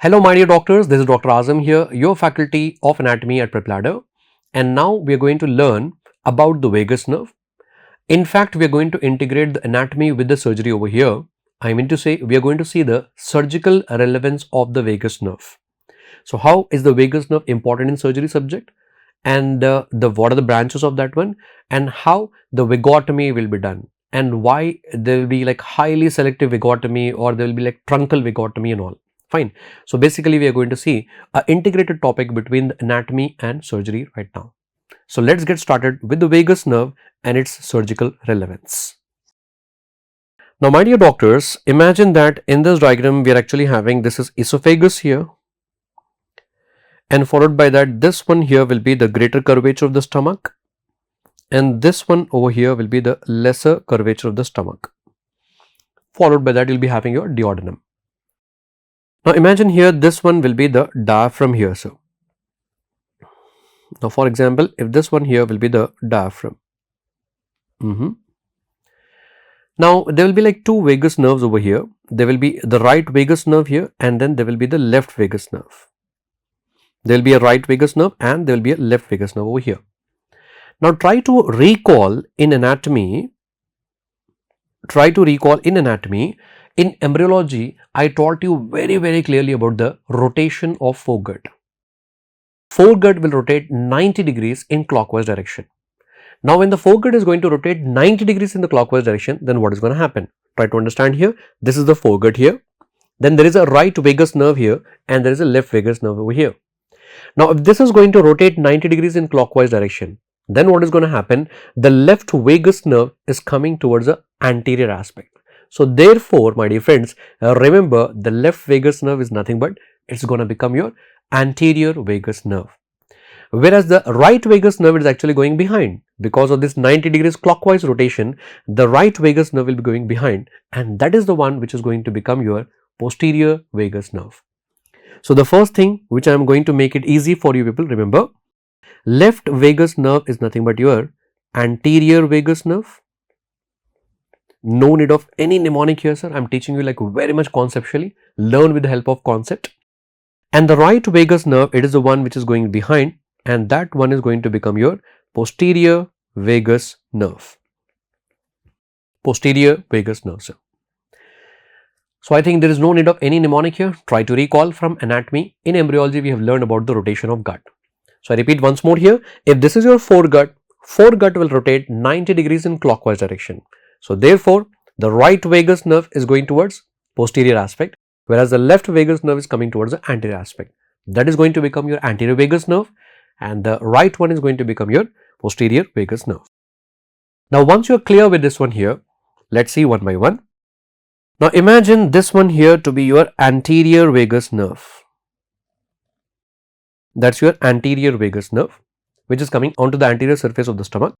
Hello my dear doctors, this is Dr. Azam here, your faculty of anatomy at PrepLadder, and now we are going to learn about the vagus nerve. In fact, we are going to integrate the anatomy with the surgery over here. I mean to say we are going to see the surgical relevance of the vagus nerve. So how is the vagus nerve important in surgery subject, and what are the branches of that one, and how the vagotomy will be done, and why there will be like highly selective vagotomy or there will be like truncal vagotomy and all. Fine. So basically we are going to see an integrated topic between the anatomy and surgery right now. So let's get started with the vagus nerve and its surgical relevance. Now my dear doctors, imagine that in this diagram we are actually having this is esophagus here, and followed by that this one here will be the greater curvature of the stomach, and this one over here will be the lesser curvature of the stomach. Followed by that you will be having your duodenum. Now imagine here this one will be the diaphragm here. So now for example, if this one here will be the diaphragm. Now there will be like two vagus nerves over here. There will be the right vagus nerve here, and then there will be the left vagus nerve. There will be a right vagus nerve and there will be a left vagus nerve over here. Now try to recall in anatomy. In embryology, I taught you very clearly about the rotation of foregut. Foregut will rotate 90 degrees in clockwise direction. Now when the foregut is going to rotate 90 degrees in the clockwise direction, then what is going to happen? Try to understand here. This is the foregut here. Then there is a right vagus nerve here and there is a left vagus nerve over here. Now if this is going to rotate 90 degrees in clockwise direction, then what is going to happen? The left vagus nerve is coming towards the anterior aspect. So therefore, my dear friends, remember the left vagus nerve is nothing but it's going to become your anterior vagus nerve. Whereas the right vagus nerve is actually going behind. Because of this 90 degrees clockwise rotation, the right vagus nerve will be going behind, and that is the one which is going to become your posterior vagus nerve. So the first thing which I am going to make it easy for you people, remember, left vagus nerve is nothing but your anterior vagus nerve. No need of any mnemonic here, sir. I am teaching you like very much conceptually. Learn with the help of concept. And the right vagus nerve, it is the one which is going behind, and that one is going to become your posterior vagus nerve. Posterior vagus nerve, sir. So I think there is no need of any mnemonic here. Try to recall from anatomy. In embryology, we have learned about the rotation of gut. So I repeat once more here. If this is your foregut, foregut will rotate 90 degrees in clockwise direction. So therefore, the right vagus nerve is going towards posterior aspect, whereas the left vagus nerve is coming towards the anterior aspect. That is going to become your anterior vagus nerve, and the right one is going to become your posterior vagus nerve. Now once you are clear with this one here, let's see one by one. Now imagine this one here to be your anterior vagus nerve. That's your anterior vagus nerve, which is coming onto the anterior surface of the stomach.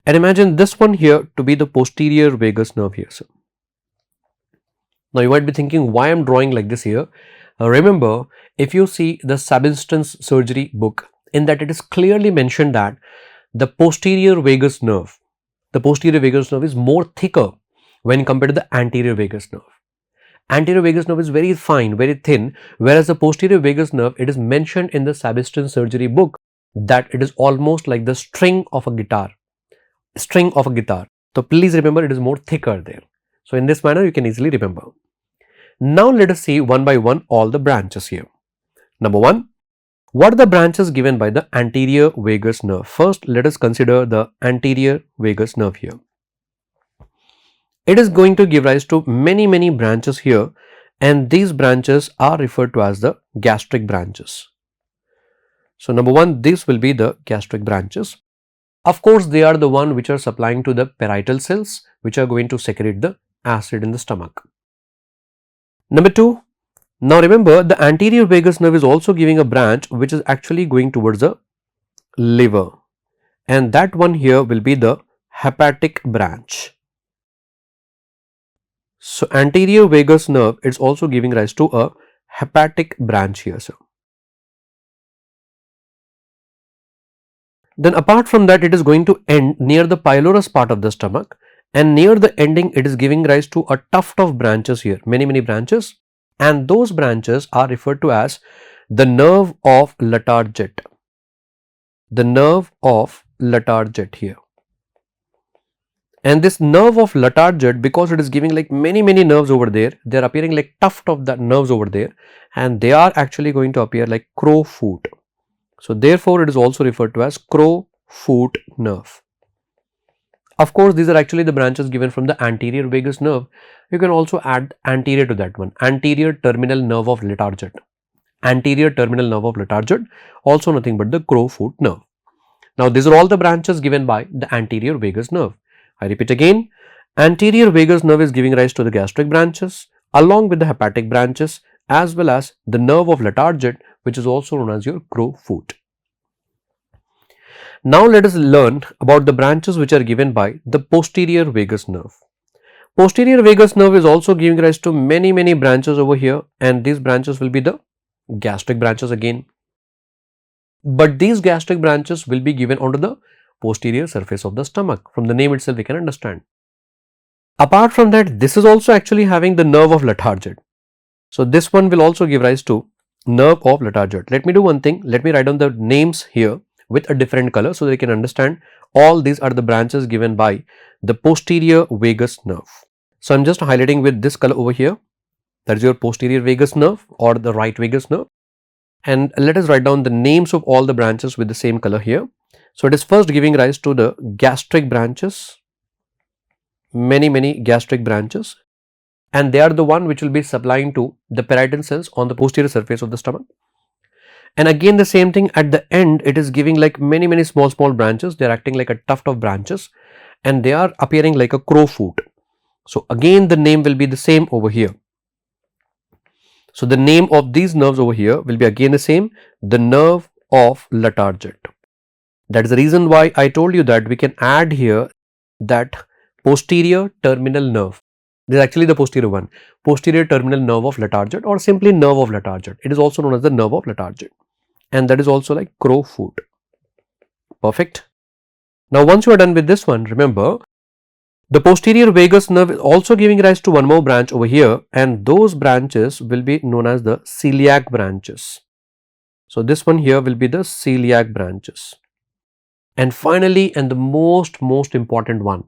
And imagine this one here to be the posterior vagus nerve here. So now you might be thinking why I am drawing like this here. Remember, if you see the substance surgery book, in that it is clearly mentioned that the posterior vagus nerve is more thicker when compared to the anterior vagus nerve. Anterior vagus nerve is very fine, very thin, whereas the posterior vagus nerve, it is mentioned in the substance surgery book that it is almost like the string of a guitar. So please remember, it is more thicker there. So in this manner you can easily remember. Now let us see one by one all the branches here. Number one, what are the branches given by the anterior vagus nerve? First, let us consider the anterior vagus nerve here. It is going to give rise to many branches here, and these branches are referred to as the gastric branches. So number one, these will be the gastric branches. Of course, they are the one which are supplying to the parietal cells, which are going to secrete the acid in the stomach. Number two, now remember the anterior vagus nerve is also giving a branch which is actually going towards the liver, and that one here will be the hepatic branch. So anterior vagus nerve is also giving rise to a hepatic branch here, sir. Then apart from that, it is going to end near the pylorus part of the stomach, and near the ending it is giving rise to a tuft of branches here, many branches, and those branches are referred to as the nerve of Latarjet. The nerve of Latarjet here. And this nerve of Latarjet, because it is giving like many nerves over there, they are appearing like tuft of the nerves over there, and they are actually going to appear like crow foot. So therefore it is also referred to as crow foot nerve. Of course, these are actually the branches given from the anterior vagus nerve. You can also add anterior to that one, anterior terminal nerve of Latarjet. Anterior terminal nerve of Latarjet, also nothing but the crow foot nerve. Now these are all the branches given by the anterior vagus nerve. I repeat again, anterior vagus nerve is giving rise to the gastric branches along with the hepatic branches as well as the nerve of Latarjet, which is also known as your crow foot. Now let us learn about the branches which are given by the posterior vagus nerve. Posterior vagus nerve is also giving rise to many branches over here, and these branches will be the gastric branches again. But these gastric branches will be given onto the posterior surface of the stomach. From the name itself we can understand. Apart from that, this is also actually having the nerve of Latarjet. So this one will also give rise to nerve of Latarjet. Let me do one thing. Let me write down the names here with a different color so they can understand all these are the branches given by the posterior vagus nerve. So I'm just highlighting with this color over here. That is your posterior vagus nerve or the right vagus nerve. And let us write down the names of all the branches with the same color here. So it is first giving rise to the gastric branches, many gastric branches, and they are the one which will be supplying to the parietal cells on the posterior surface of the stomach. And again the same thing at the end, it is giving like many small branches. They are acting like a tuft of branches and they are appearing like a crow foot. So again the name will be the same over here. So the name of these nerves over here will be again the same, the nerve of Latarjet. That is the reason why I told you that we can add here that posterior terminal nerve. This is actually the posterior one, posterior terminal nerve of Latarjet or simply nerve of Latarjet. It is also known as the nerve of Latarjet, and that is also like crow foot. Perfect. Now once you are done with this one, remember the posterior vagus nerve is also giving rise to one more branch over here, and those branches will be known as the celiac branches. So this one here will be the celiac branches. And finally, and the most important one,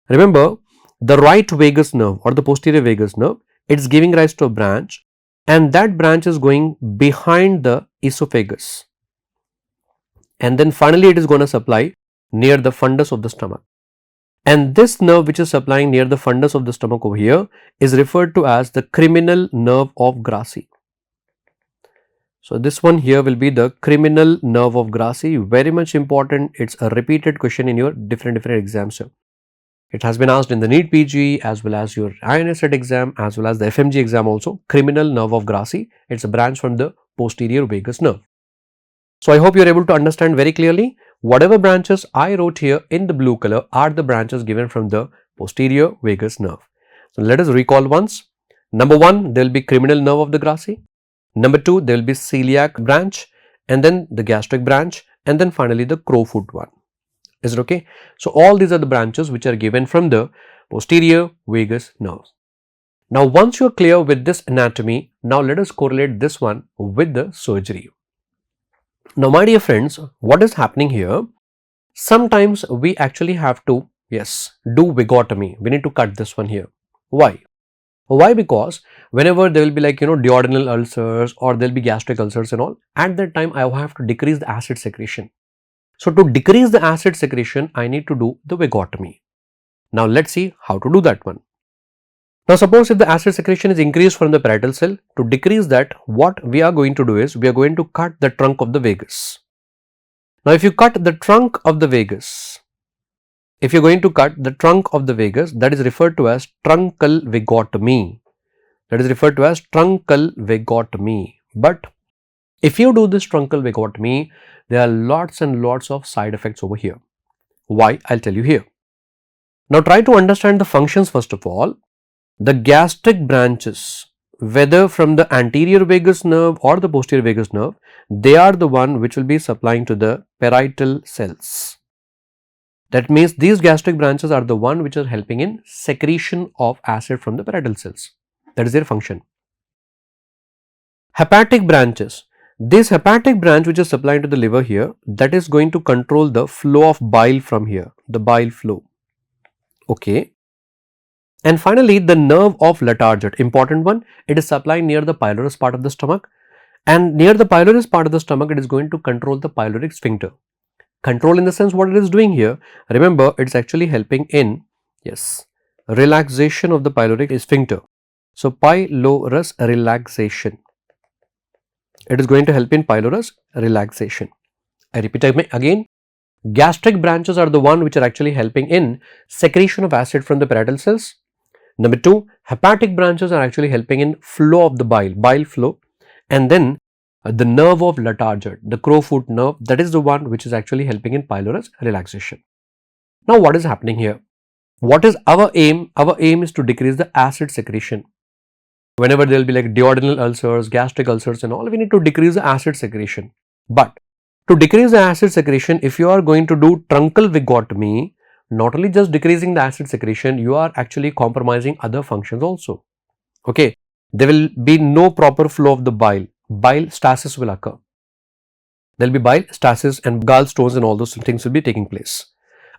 remember the right vagus nerve or the posterior vagus nerve, it is giving rise to a branch, and that branch is going behind the esophagus, and then finally it is going to supply near the fundus of the stomach. And this nerve which is supplying near the fundus of the stomach over here is referred to as the criminal nerve of Grassi. So this one here will be the criminal nerve of Grassi, very much important. It's a repeated question in your different exams. It has been asked in the NEET PG as well as your INICET exam as well as the FMGE exam also. Criminal nerve of Grassi, it's a branch from the posterior vagus nerve. So I hope you are able to understand very clearly. Whatever branches I wrote here in the blue color are the branches given from the posterior vagus nerve. So let us recall once. Number 1, there will be criminal nerve of the Grassi. Number 2, there will be celiac branch, and then the gastric branch, and then finally the crow foot one. Is it okay? So all these are the branches which are given from the posterior vagus nerve. Now once you are clear with this anatomy, now let us correlate this one with the surgery. Now my dear friends, what is happening here? Sometimes we actually have to, do vagotomy. We need to cut this one here. Why? Why? Because whenever there will be like duodenal ulcers or there will be gastric ulcers and all, at that time I have to decrease the acid secretion. So to decrease the acid secretion, I need to do the vagotomy. Now let's see how to do that one. Now suppose if the acid secretion is increased from the parietal cell, to decrease that, what we are going to do is we are going to cut the trunk of the vagus. Now if you cut the trunk of the vagus, that is referred to as truncal vagotomy. But if you do this truncal vagotomy, there are lots and lots of side effects over here. Why? I'll tell you here. Now try to understand the functions first of all. The gastric branches, whether from the anterior vagus nerve or the posterior vagus nerve, they are the one which will be supplying to the parietal cells. That means these gastric branches are the one which are helping in secretion of acid from the parietal cells. That is their function. Hepatic branches. This hepatic branch which is supplying to the liver here, that is going to control the flow of bile from here, the bile flow. Okay. And finally, the nerve of Latarsett, important one, it is supplying near the pylorus part of the stomach, and near the pylorus part of the stomach, it is going to control the pyloric sphincter. Control in the sense what it is doing here, remember it is actually helping in, yes, relaxation of the pyloric sphincter. So, pylorus relaxation. It is going to help in pylorus relaxation. I repeat again, gastric branches are the one which are actually helping in secretion of acid from the parietal cells. Number 2, hepatic branches are actually helping in flow of the bile flow, and then the nerve of Latarsett, the crowfoot nerve, that is the one which is actually helping in pylorus relaxation. Now what is happening here? What is our aim? Our aim is to decrease the acid secretion. Whenever there will be like duodenal ulcers, gastric ulcers and all, we need to decrease the acid secretion. But to decrease the acid secretion, if you are going to do truncal vagotomy, not only just decreasing the acid secretion, you are actually compromising other functions also. Okay, there will be no proper flow of the bile. Bile stasis will occur. There will be bile stasis and gallstones and all those things will be taking place.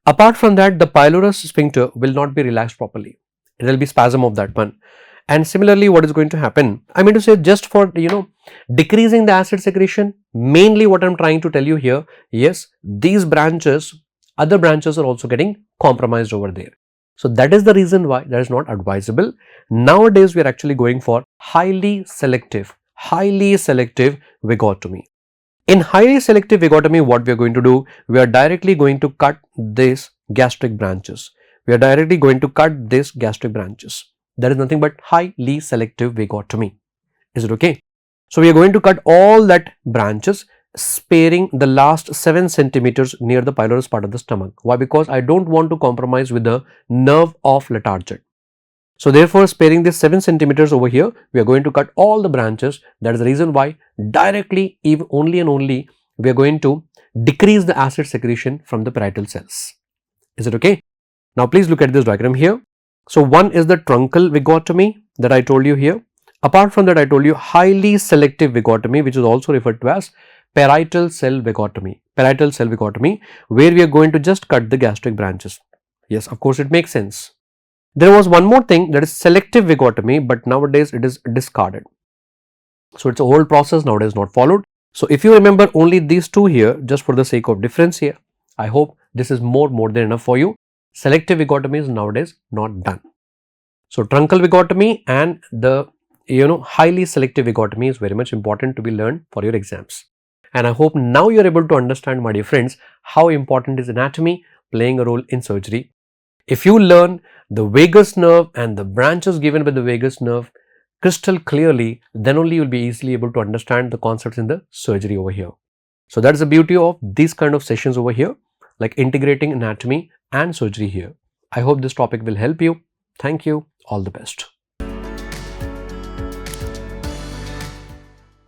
Apart from that, the pylorus sphincter will not be relaxed properly. There will be spasm of that one. And similarly, what is going to happen? I mean to say, just for decreasing the acid secretion, mainly what I am trying to tell you here, yes, these branches, other branches are also getting compromised over there. So that is the reason why that is not advisable. Nowadays, we are actually going for highly selective vagotomy. In highly selective vagotomy, what we are going to do, we are directly going to cut these gastric branches. That is nothing but highly selective vagotomy. Is it okay? So we are going to cut all that branches, sparing the last 7 centimeters near the pylorus part of the stomach. Why? Because I don't want to compromise with the nerve of Latarsett. So therefore, sparing this 7 centimeters over here, we are going to cut all the branches. That is the reason why directly, even only and only, we are going to decrease the acid secretion from the parietal cells. Is it okay? Now please look at this diagram here. So one is the truncal vagotomy that I told you here. Apart from that, I told you highly selective vagotomy, which is also referred to as parietal cell vagotomy, where we are going to just cut the gastric branches. Yes, of course, it makes sense. There was one more thing, that is selective vagotomy, but nowadays it is discarded. So it's a whole process nowadays not followed. So if you remember only these two here, just for the sake of difference here, I hope this is more than enough for you. Selective vagotomy is nowadays not done. So truncal vagotomy and the highly selective vagotomy is very much important to be learned for your exams. And I hope now you are able to understand, my dear friends, how important is anatomy playing a role in surgery. If you learn the vagus nerve and the branches given by the vagus nerve crystal clearly, then only you will be easily able to understand the concepts in the surgery over here. So that is the beauty of these kind of sessions over here, like integrating anatomy and surgery here. I hope this topic will help you. Thank you. All the best.